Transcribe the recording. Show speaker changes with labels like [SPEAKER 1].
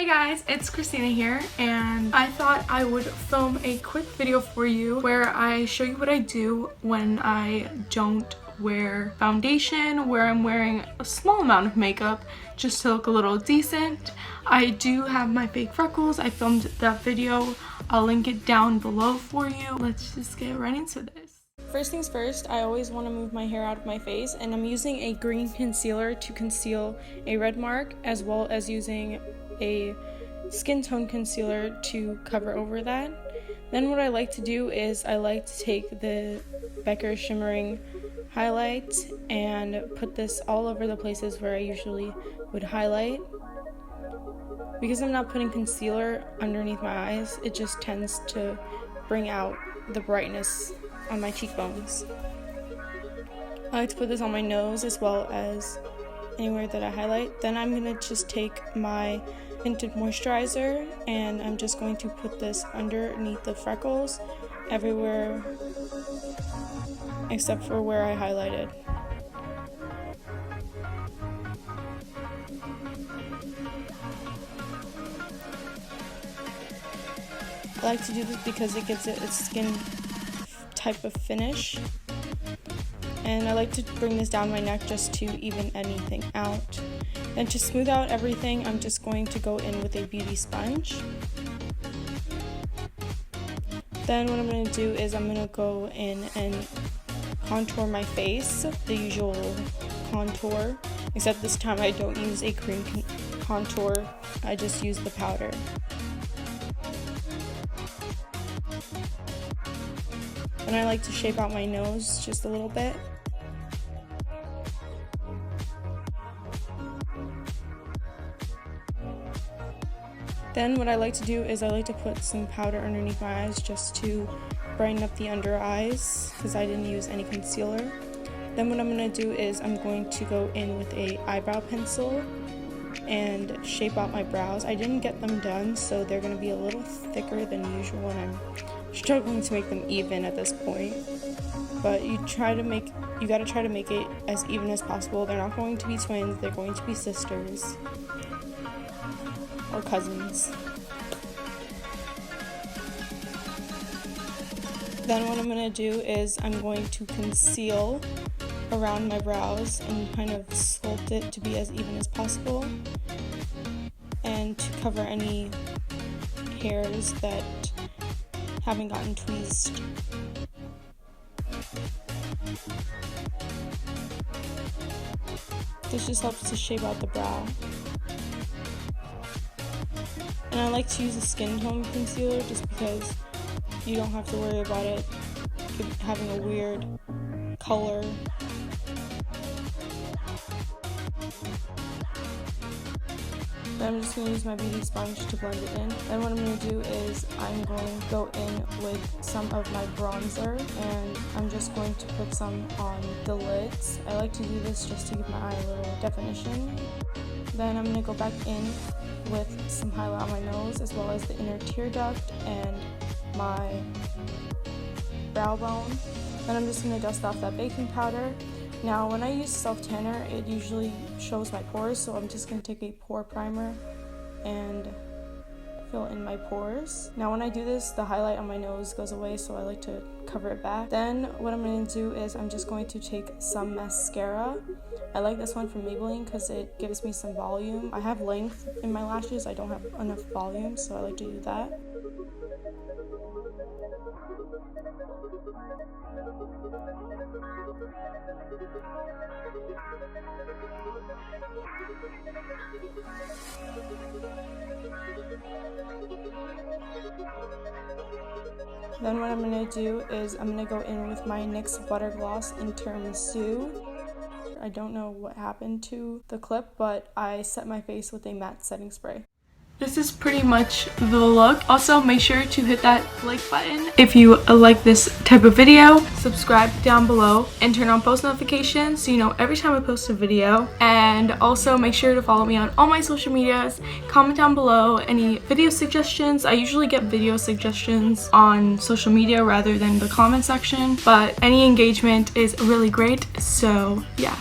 [SPEAKER 1] Hey guys, it's Christina here, and I thought I would film a quick video for you where I show you what I do when I don't wear foundation, where I'm wearing a small amount of makeup just to look a little decent. I do have my fake freckles. I filmed that video. I'll link it down below for you. Let's just get right into this. First things first, I always want to move my hair out of my face, and I'm using a green concealer to conceal a red mark, as well as using a skin tone concealer to cover over that. Then what I like to do is I like to take the Becca Shimmering highlight and put this all over the places where I usually would highlight. Because I'm not putting concealer underneath my eyes, it just tends to bring out the brightness on my cheekbones. I like to put this on my nose as well as anywhere that I highlight. Then I'm going to just take my Tinted moisturizer and I'm just going to put this underneath the freckles everywhere except for where I highlighted. I like to do this because it gives it a skin type of finish, and I like to bring this down my neck just to even anything out. And to smooth out everything, I'm just going to go in with a beauty sponge. Then what I'm going to do is I'm going to go in and contour my face, the usual contour, except this time I don't use a cream contour, I just use the powder. And I like to shape out my nose just a little bit. Then what I like to do is I like to put some powder underneath my eyes just to brighten up the under eyes because I didn't use any concealer. Then what I'm going to do is I'm going to go in with a eyebrow pencil and shape out my brows. I didn't get them done, so they're going to be a little thicker than usual, and I'm struggling to make them even at this point. But you gotta try to make it as even as possible. They're not going to be twins, they're going to be sisters or cousins. Then what I'm going to do is I'm going to conceal around my brows and kind of sculpt it to be as even as possible, and to cover any hairs that haven't gotten tweezed. This just helps to shape out the brow. And I like to use a skin tone concealer just because you don't have to worry about it having a weird color. Then I'm just going to use my beauty sponge to blend it in. Then what I'm going to do is I'm going to go in with some of my bronzer, and I'm just going to put some on the lids. I like to do this just to give my eye a little definition. Then I'm going to go back in with some highlight on my nose as well as the inner tear duct and my brow bone. Then I'm just going to dust off that baking powder. Now when I use self-tanner, it usually shows my pores, so I'm just going to take a pore primer and fill in my pores. Now when I do this, the highlight on my nose goes away, so I like to cover it back. Then what I'm going to do is I'm just going to take some mascara. I like this one from Maybelline because it gives me some volume. I have length in my lashes, I don't have enough volume, so I like to do that. Then what I'm going to do is I'm going to go in with my NYX Butter Gloss in TIRAMASU. I don't know what happened to the clip, but I set my face with a matte setting spray. This is pretty much the look. Also, make sure to hit that like button if you like this type of video. Subscribe down below and turn on post notifications so you know every time I post a video. And also make sure to follow me on all my social medias. Comment down below any video suggestions. I usually get video suggestions on social media rather than the comment section, but any engagement is really great. So yeah.